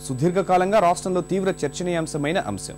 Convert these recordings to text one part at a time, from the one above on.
సుదీర్ఘకాలంగా రాష్ట్రంలో తీవ్ర చర్చనీయాంశమైన అంశం.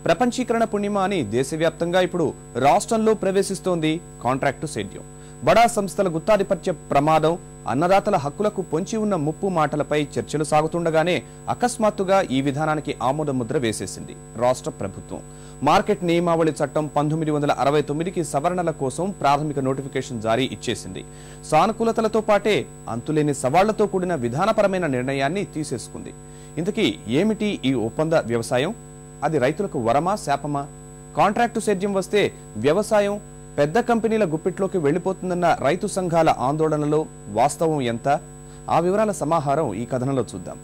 ప్రపంచీకరణ పుణ్యమా అని దేశవ్యాప్తంగా ఇప్పుడు రాష్ట్రంలో ప్రవేశిస్తోంది కాంట్రాక్టు సేద్యం. బడా సంస్థల గుత్తాధిపత్య ప్రమాదం, అన్నదాతల హక్కులకు పొంచి ఉన్న ముప్పు మాటలపై చర్చలు సాగుతుండగానే అకస్మాత్తుగా ఈ విధానానికి ఆమోద ముద్ర వేసేసింది రాష్ట్ర ప్రభుత్వం. మార్కెట్ నియమావళి చట్టం 1969కి సవరణల కోసం ప్రాథమిక నోటిఫికేషన్ జారీ ఇచ్చేసింది. సానుకూలతలతో పాటే అంతులేని సవాళ్లతో కూడిన విధానపరమైన నిర్ణయాన్ని తీసేసుకుంది. ఇంతకీ ఏమిటి ఈ ఒప్పంద వ్యవసాయం? అది రైతులకు వరమా శాపమా? కాంట్రాక్టు సేద్యం వస్తే వ్యవసాయం పెద్ద కంపెనీల గుప్పిట్లోకి వెళ్లిపోతుందన్న రైతు సంఘాల ఆందోళనలో వాస్తవం ఎంత? ఆ వివరాల సమాహారం ఈ కథనంలో చూద్దాం.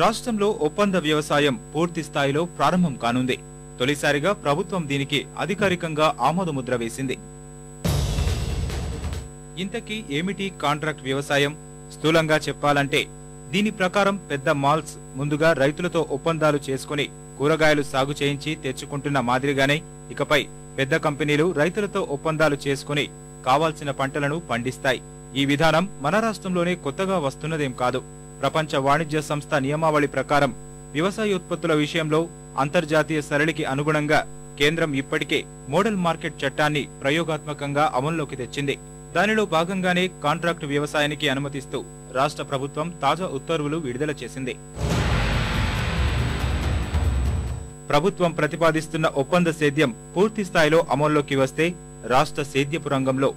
రాష్ట్రంలో ఒప్పంద వ్యవసాయం పూర్తి స్థాయిలో ప్రారంభం కానుంది. తొలిసారిగా ప్రభుత్వం దీనికి అధికారికంగా ఆమోదముద్ర వేసింది. ఇంతకీ ఏమిటి కాంట్రాక్ట్ వ్యవసాయం? స్థూలంగా చెప్పాలంటే దీని ప్రకారం పెద్ద మాల్స్ ముందుగా రైతులతో ఒప్పందాలు చేసుకుని కూరగాయలు సాగు చేయించి తెచ్చుకుంటున్న మాదిరిగానే ఇకపై పెద్ద కంపెనీలు రైతులతో ఒప్పందాలు చేసుకుని కావాల్సిన పంటలను పండిస్తాయి. ఈ విధానం మన రాష్ట్రంలోనే కొత్తగా వస్తున్నదేం కాదు. ప్రపంచ వాణిజ్య సంస్థ నియమావళి ప్రకారం వ్యవసాయోత్పత్తుల విషయంలో అంతర్జాతీయ సరళికి అనుగుణంగా కేంద్రం ఇప్పటికే మోడల్ మార్కెట్ చట్టాన్ని ప్రయోగాత్మకంగా అమల్లోకి తెచ్చింది. దానిలో భాగంగానే కాంట్రాక్టు వ్యవసాయానికి అనుమతిస్తూ రాష్ట్ర ప్రభుత్వం తాజా ఉత్తర్వులు విడుదల చేసింది. ప్రభుత్వం ప్రతిపాదిస్తున్న ఒప్పంద సేద్యం పూర్తి స్థాయిలో అమల్లోకి వస్తే రాష్ట్ర సేద్యపు రంగంలో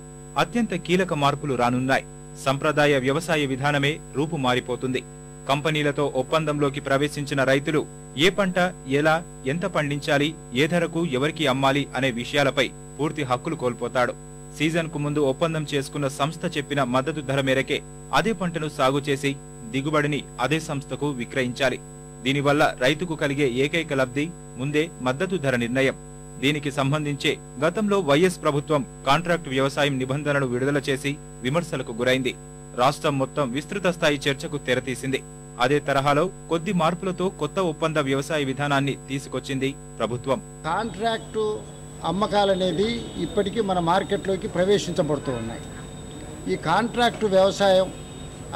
అత్యంత కీలక మార్పులు రానున్నాయి. సంప్రదాయ వ్యవసాయ విధానమే రూపు మారిపోతుంది. కంపెనీలతో ఒప్పందంలోకి ప్రవేశించిన రైతులు ఏ పంట ఎలా ఎంత పండించాలి, ఏ ధరకు ఎవరికి అమ్మాలి అనే విషయాలపై పూర్తి హక్కులు కోల్పోతాడు. సీజన్ కు ముందు ఒప్పందం చేసుకున్న సంస్థ చెప్పిన మద్దతు ధర మేరకే అదే పంటను సాగు చేసి దిగుబడిని అదే సంస్థకు విక్రయించాలి. దీనివల్ల రైతుకు కలిగే ఏకైక లబ్ధి ముందే మద్దతు ధర నిర్ణయం. దీనికి సంబంధించే గతంలో వైఎస్ ప్రభుత్వం కాంట్రాక్టు వ్యవసాయం నిబంధనలు విడుదల చేసి విమర్శలకు గురైంది. రాష్ట్రం మొత్తం విస్తృత స్థాయి చర్చకు తెరతీసింది. అదే తరహాలో కొద్ది మార్పులతో కొత్త ఒప్పంద వ్యవసాయ విధానాన్ని తీసుకొచ్చింది ప్రభుత్వం. కాంట్రాక్టు అమ్మకాలనేవి ఇప్పటికీ మన మార్కెట్లోకి ప్రవేశించబడుతూ ఉన్నాయి. ఈ కాంట్రాక్టు వ్యవసాయం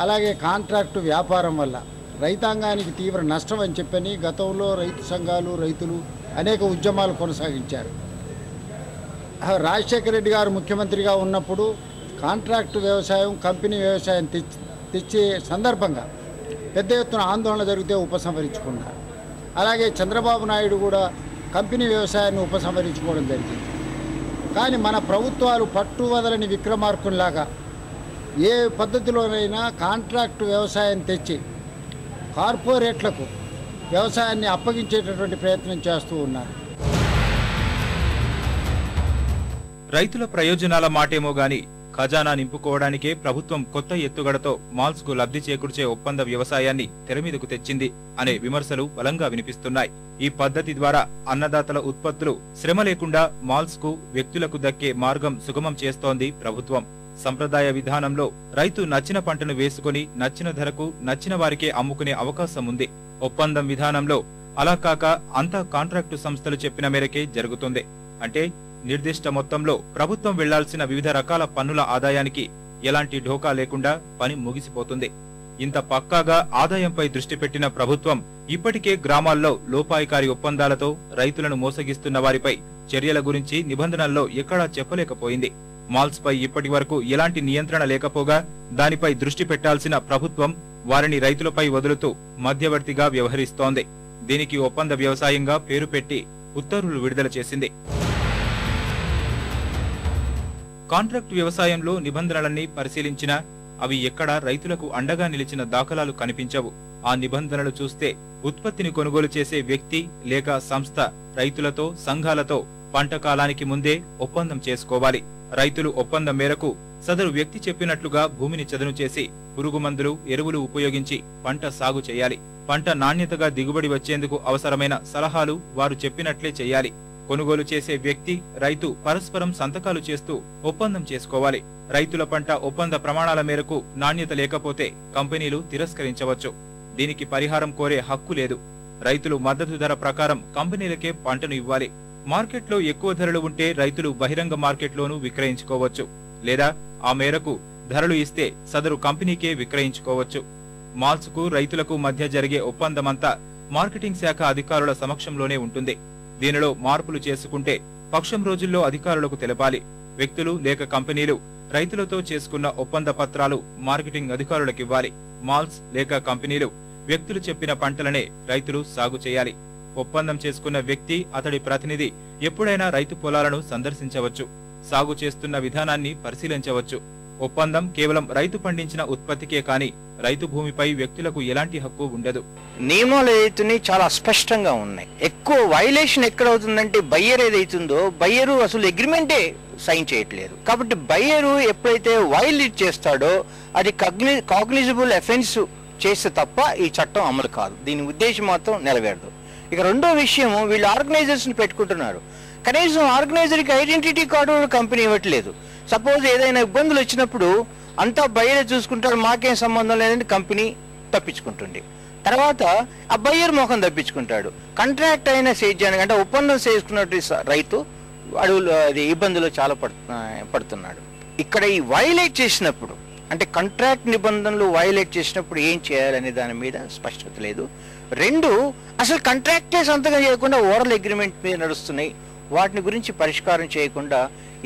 అలాగే కాంట్రాక్టు వ్యాపారం వల్ల రైతాంగానికి తీవ్ర నష్టం అని చెప్పని గతంలో రైతు సంఘాలు, రైతులు అనేక ఉద్యమాలు కొనసాగించారు. రాజశేఖర రెడ్డి గారు ముఖ్యమంత్రిగా ఉన్నప్పుడు కాంట్రాక్టు వ్యవసాయం, కంపెనీ వ్యవసాయం తెచ్చే సందర్భంగా పెద్ద ఎత్తున ఆందోళన జరిగితే ఉపసంహరించుకున్నారు. అలాగే చంద్రబాబు నాయుడు కూడా కంపెనీ వ్యవసాయాన్ని ఉపసంహరించుకోవడం జరిగింది. కానీ మన ప్రభుత్వాలు పట్టు వదలని విక్రమార్కుల్లాగా ఏ పద్ధతిలోనైనా కాంట్రాక్టు వ్యవసాయం తెచ్చి కార్పొరేట్లకు వ్యవసాయాన్ని అప్పగించేటటువంటి ప్రయత్నం చేస్తూ ఉన్నారు. రైతుల ప్రయోజనాల మాటేమో గాని ఖజానా నింపుకోవడానికే ప్రభుత్వం కొత్త ఎత్తుగడతో మాల్స్ కు లబ్ధి చేకూర్చే ఒప్పంద వ్యవసాయాన్ని తెరమీదకు తెచ్చింది అనే విమర్శలు బలంగా వినిపిస్తున్నాయి. ఈ పద్ధతి ద్వారా అన్నదాతల ఉత్పత్తులు శ్రమ లేకుండా మాల్స్ కు, వ్యక్తులకు దక్కే మార్గం సుగమం చేస్తోంది ప్రభుత్వం. సంప్రదాయ విధానంలో రైతు నచ్చిన పంటను వేసుకుని నచ్చిన ధరకు నచ్చిన వారికే అమ్ముకునే అవకాశం ఉంది. ఒప్పందం విధానంలో అలా కాక అంతా కాంట్రాక్టు సంస్థలు చెప్పిన మేరకే జరుగుతుంది. అంటే నిర్దిష్ట మొత్తంలో ప్రభుత్వం వెళ్లాల్సిన వివిధ రకాల పన్నుల ఆదాయానికి ఎలాంటి ఢోకా లేకుండా పని ముగిసిపోతుంది. ఇంత పక్కాగా ఆదాయంపై దృష్టి పెట్టిన ప్రభుత్వం ఇప్పటికే గ్రామాల్లో లోపాయికారి ఒప్పందాలతో రైతులను మోసగిస్తున్న వారిపై చర్యల గురించి నిబంధనల్లో ఎక్కడా చెప్పలేకపోయింది. మాల్స్ పై ఇప్పటి వరకు ఎలాంటి నియంత్రణ లేకపోగా దానిపై దృష్టి పెట్టాల్సిన ప్రభుత్వం వారిని రైతులపై వదులుతూ మధ్యవర్తిగా వ్యవహరిస్తోంది. దీనికి ఒప్పంద వ్యవసాయంగా పేరు పెట్టి ఉత్తర్వులు విడుదల చేసింది. కాంట్రాక్టు వ్యవసాయంలో నిబంధనలన్నీ పరిశీలించినా అవి ఎక్కడా రైతులకు అండగా నిలిచిన దాఖలాలు కనిపించవు. ఆ నిబంధనలు చూస్తే ఉత్పత్తిని కొనుగోలు చేసే వ్యక్తి లేక సంస్థ రైతులతో, సంఘాలతో పంట కాలానికి ముందే ఒప్పందం చేసుకోవాలి. రైతులు ఒప్పందం మేరకు సదరు వ్యక్తి చెప్పినట్లుగా భూమిని చదును చేసి పురుగు మందులు, ఎరువులు ఉపయోగించి పంట సాగు చేయాలి. పంట నాణ్యతగా దిగుబడి వచ్చేందుకు అవసరమైన సలహాలు వారు చెప్పినట్లే చేయాలి. కొనుగోలు చేసే వ్యక్తి, రైతు పరస్పరం సంతకాలు చేస్తూ ఒప్పందం చేసుకోవాలి. రైతుల పంట ఒప్పంద ప్రమాణాల మేరకు నాణ్యత లేకపోతే కంపెనీలు తిరస్కరించవచ్చు. దీనికి పరిహారం కోరే హక్కు లేదు. రైతులు మద్దతు ధర ప్రకారం కంపెనీలకే పంటను ఇవ్వాలి. మార్కెట్లో ఎక్కువ ధరలు ఉంటే రైతులు బహిరంగ మార్కెట్లోనూ విక్రయించుకోవచ్చు. లేదా ఆ మేరకు ధరలు ఇస్తే సదరు కంపెనీకే విక్రయించుకోవచ్చు. మాల్స్ కు రైతులకు మధ్య జరిగే ఒప్పందమంతా మార్కెటింగ్ శాఖ అధికారుల సమక్షంలోనే ఉంటుంది. దీనిలో మార్పులు చేసుకుంటే పక్షం రోజుల్లో అధికారులకు తెలపాలి. వ్యక్తులు లేక కంపెనీలు రైతులతో చేసుకున్న ఒప్పంద పత్రాలు మార్కెటింగ్ అధికారులకివ్వాలి. మాల్స్ లేక కంపెనీలు వ్యక్తులు చెప్పిన పంటలనే రైతులు సాగు చేయాలి. ఒప్పందం చేసుకున్న వ్యక్తి, అతడి ప్రతినిధి ఎప్పుడైనా రైతు పొలాలను సందర్శించవచ్చు. సాగు చేస్తున్న విధానాన్ని పరిశీలించవచ్చు. ఒప్పందం కేవలం రైతు పండించిన ఉత్పత్తికే కాని రైతు భూమిపై వ్యక్తులకు ఎలాంటి హక్కు ఉండదు. నియమాలు ఏదైతున్నాయి చాలా స్పష్టంగా ఉన్నాయి. ఎక్కువ వైలేషన్ ఎక్కడ అవుతుందంటే బయ్యర్ ఏదైతుందో బయ్యరు అసలు అగ్రిమెంటే సైన్ చేయట్లేదు. కాబట్టి బయ్యరు ఎప్పుడైతే వైలేట్ చేస్తాడో అది కాగ్నిజబుల్ అఫెన్స్ చేస్తే తప్ప ఈ చట్టం అమలు కాదు. దీని ఉద్దేశం మాత్రం నెరవేరదు. ఇక రెండో విషయం, వీళ్ళు ఆర్గనైజర్స్ ని పెట్టుకుంటున్నారు. కనీసం ఆర్గనైజర్కి ఐడెంటిటీ కార్డు కంపెనీ ఇవ్వట్లేదు. సపోజ్ ఏదైనా ఇబ్బందులు వచ్చినప్పుడు అంతా బయ్యరే చూసుకుంటాడు, మాకేం సంబంధం లేదని కంపెనీ తప్పించుకుంటుంది. తర్వాత ఆ బయ్యర్ మోహం తప్పించుకుంటాడు. కాంట్రాక్ట్ అయిన సేద్యానికి అంటే ఒప్పందం చేసుకున్నట్టు రైతు అడవులు అది ఇబ్బందులు చాలా పడుతున్నాడు. ఇక్కడ ఈ వైలేట్ చేసినప్పుడు అంటే కాంట్రాక్ట్ నిబంధనలు వైలేట్ చేసినప్పుడు ఏం చేయాలనే దాని మీద స్పష్టత లేదు. రెండు, అసలు కాంట్రాక్టే సంతకం చేయకుండా ఓరల్ అగ్రిమెంట్ మీద నడుస్తున్నాయి. వాటిని గురించి పరిష్కారం చేయకుండా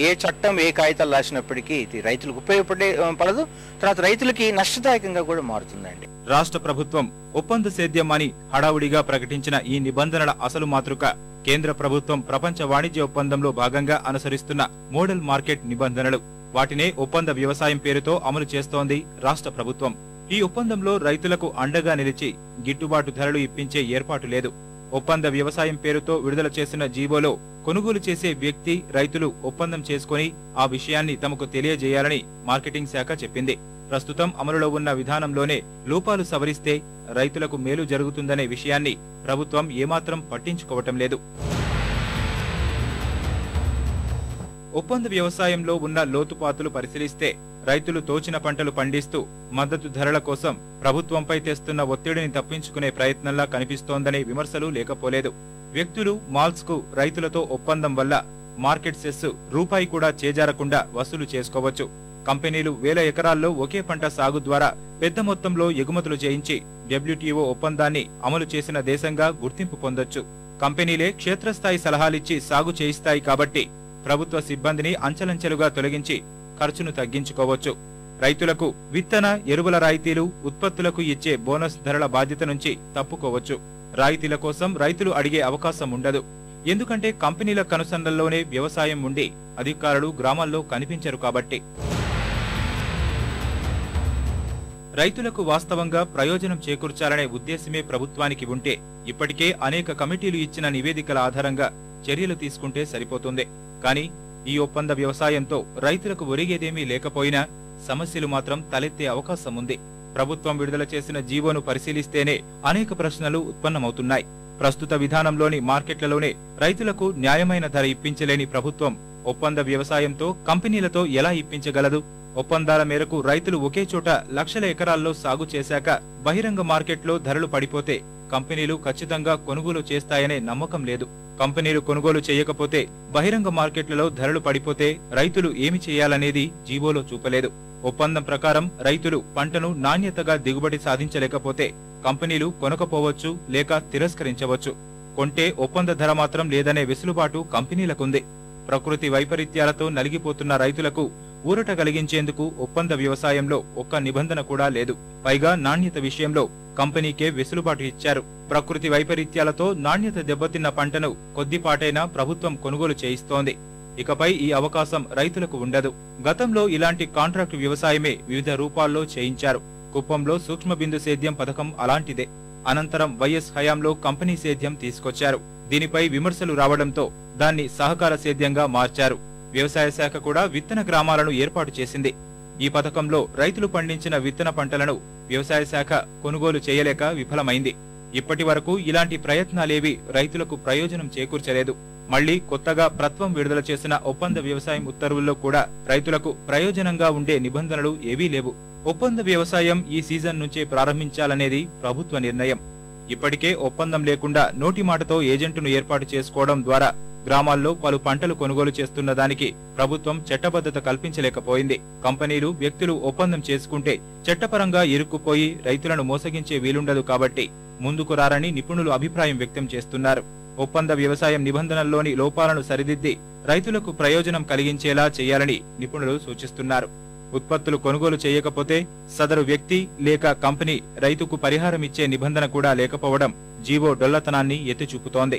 ఏ చట్టం ఏ కాగితాలు రాసినప్పటికీ ఇది రైతులకు ఉపయోగపడదు. తర్వాత రైతులకి నష్టదాయకంగా కూడా మారుతుందండి. రాష్ట్ర ప్రభుత్వం ఒప్పంద సేద్యం అని హడావుడిగా ప్రకటించిన ఈ నిబంధనల అసలు మాతృక కేంద్ర ప్రభుత్వం ప్రపంచ వాణిజ్య ఒప్పందంలో భాగంగా అనుసరిస్తున్న మోడల్ మార్కెట్ నిబంధనలు. వాటినే ఒప్పంద వ్యవసాయం పేరుతో అమలు చేస్తోంది రాష్ట్ర ప్రభుత్వం. ఈ ఒప్పందంలో రైతులకు అండగా నిలిచి గిట్టుబాటు ధరలు ఇప్పించే ఏర్పాటు లేదు. ఒప్పంద వ్యవసాయం పేరుతో విడుదల చేసిన జీవోలో కొనుగోలు చేసే వ్యక్తి, రైతులు ఒప్పందం చేసుకుని ఆ విషయాన్ని తమకు తెలియజేయాలని మార్కెటింగ్ శాఖ చెప్పింది. ప్రస్తుతం అమలులో ఉన్న విధానంలోనే లోపాలు సవరిస్తే రైతులకు మేలు జరుగుతుందనే విషయాన్ని ప్రభుత్వం ఏమాత్రం పట్టించుకోవటం లేదు. ఒప్పంద వ్యవసాయంలో ఉన్న లోతుపాతులు పరిశీలిస్తే రైతులు తోచిన పంటలు పండిస్తూ మద్దతు ధరల కోసం ప్రభుత్వంపై తెస్తున్న ఒత్తిడిని తప్పించుకునే ప్రయత్నంలా కనిపిస్తోందనే విమర్శలు లేకపోలేదు. వ్యక్తులు, మాల్స్ కు రైతులతో ఒప్పందం వల్ల మార్కెట్ సెస్ రూపాయి కూడా చేజారకుండా వసూలు చేసుకోవచ్చు. కంపెనీలు వేల ఎకరాల్లో ఒకే పంట సాగు ద్వారా పెద్ద మొత్తంలో ఎగుమతులు చేయించి WTO ఒప్పందాన్ని అమలు చేసిన దేశంగా గుర్తింపు పొందొచ్చు. కంపెనీలే క్షేత్రస్థాయి సలహాలిచ్చి సాగు చేయిస్తాయి కాబట్టి ప్రభుత్వ సిబ్బందిని అంచెలంచెలుగా తొలగించి ఖర్చును తగ్గించుకోవచ్చు. రైతులకు విత్తన, ఎరువుల రాయితీలు, ఉత్పత్తులకు ఇచ్చే బోనస్ ధరల బాధ్యత నుంచి తప్పుకోవచ్చు. రాయితీల కోసం రైతులు అడిగే అవకాశం ఉండదు. ఎందుకంటే కంపెనీల కనుసన్నల్లోనే వ్యవసాయం ఉండి అధికారులు గ్రామాల్లో కనిపించరు కాబట్టి. రైతులకు వాస్తవంగా ప్రయోజనం చేకూర్చాలనే ఉద్దేశమే ప్రభుత్వానికి ఉంటే ఇప్పటికే అనేక కమిటీలు ఇచ్చిన నివేదికల ఆధారంగా చర్యలు తీసుకుంటే సరిపోతుంది. కానీ ఈ ఒప్పంద వ్యవసాయంతో రైతులకు ఒరిగేదేమీ లేకపోయినా సమస్యలు మాత్రం తలెత్తే అవకాశం ఉంది. ప్రభుత్వం విడుదల చేసిన జీవోను పరిశీలిస్తేనే అనేక ప్రశ్నలు ఉత్పన్నమవుతున్నాయి. ప్రస్తుత విధానంలోని మార్కెట్లలోనే రైతులకు న్యాయమైన ధర ఇప్పించలేని ప్రభుత్వం ఒప్పంద వ్యవసాయంతో కంపెనీలతో ఎలా ఇప్పించగలదు? ఒప్పందాల మేరకు రైతులు ఒకే చోట లక్షల ఎకరాల్లో సాగు చేశాక బహిరంగ మార్కెట్లో ధరలు పడిపోతే కంపెనీలు ఖచ్చితంగా కొనుగోలు చేస్తాయనే నమ్మకం లేదు. కంపెనీలు కొనుగోలు చేయకపోతే, బహిరంగ మార్కెట్లలో ధరలు పడిపోతే రైతులు ఏమి చేయాలనేది జీవోలో చూపలేదు. ఒప్పందం ప్రకారం రైతులు పంటను నాణ్యతగా దిగుబడి సాధించలేకపోతే కంపెనీలు కొనకపోవచ్చు లేక తిరస్కరించవచ్చు. కొంటే ఒప్పంద ధర మాత్రం లేదనే వెసులుబాటు కంపెనీలకుంది. ప్రకృతి వైపరీత్యాలతో నలిగిపోతున్న రైతులకు ఊరట కలిగించేందుకు ఒప్పంద వ్యవసాయంలో ఒక్క నిబంధన కూడా లేదు. పైగా నాణ్యత విషయంలో కంపెనీకే వెసులుబాటు ఇచ్చారు. ప్రకృతి వైపరీత్యాలతో నాణ్యత దెబ్బతిన్న పంటను కొద్దిపాటైనా ప్రభుత్వం కొనుగోలు చేయిస్తోంది. ఇకపై ఈ అవకాశం రైతులకు ఉండదు. గతంలో ఇలాంటి కాంట్రాక్టు వ్యవసాయమే వివిధ రూపాల్లో చేయించారు. కుప్పంలో సూక్ష్మ బిందు సేద్యం పథకం అలాంటిదే. అనంతరం వైఎస్ హయాంలో కంపెనీ సేద్యం తీసుకొచ్చారు. దీనిపై విమర్శలు రావడంతో దాన్ని సహకార సేద్యంగా మార్చారు. వ్యవసాయ శాఖ కూడా విత్తన గ్రామాలను ఏర్పాటు చేసింది. ఈ పథకంలో రైతులు పండించిన విత్తన పంటలను వ్యవసాయ శాఖ కొనుగోలు చేయలేక విఫలమైంది. ఇప్పటి వరకు ఇలాంటి ప్రయత్నాలేవి రైతులకు ప్రయోజనం చేకూర్చలేదు. మళ్లీ కొత్తగా ప్రభుత్వం విడుదల చేసిన ఒప్పంద వ్యవసాయం ఉత్తర్వుల్లో కూడా రైతులకు ప్రయోజనంగా ఉండే నిబంధనలు ఏవీ లేవు. ఒప్పంద వ్యవసాయం ఈ సీజన్ నుంచే ప్రారంభించాలనేది ప్రభుత్వ నిర్ణయం. ఇప్పటికే ఒప్పందం లేకుండా నోటి మాటతో ఏజెంటును ఏర్పాటు చేసుకోవడం ద్వారా గ్రామాల్లో పలు పంటలు కొనుగోలు చేస్తున్న దానికి ప్రభుత్వం చట్టబద్ధత కల్పించలేకపోయింది. కంపెనీలు, వ్యక్తులు ఒప్పందం చేసుకుంటే చట్టపరంగా ఇరుక్కుపోయి రైతులను మోసగించే వీలుండదు కాబట్టి ముందుకు రారని నిపుణులు అభిప్రాయం వ్యక్తం చేస్తున్నారు. ఒప్పంద వ్యవసాయం నిబంధనల్లోని లోపాలను సరిదిద్ది రైతులకు ప్రయోజనం కలిగించేలా చేయాలని నిపుణులు సూచిస్తున్నారు. ఉత్పత్తులు కొనుగోలు చేయకపోతే సదరు వ్యక్తి లేక కంపెనీ రైతుకు పరిహారం ఇచ్చే నిబంధన కూడా లేకపోవడం జీవో డొల్లతనాన్ని ఎత్తి చూపుతోంది.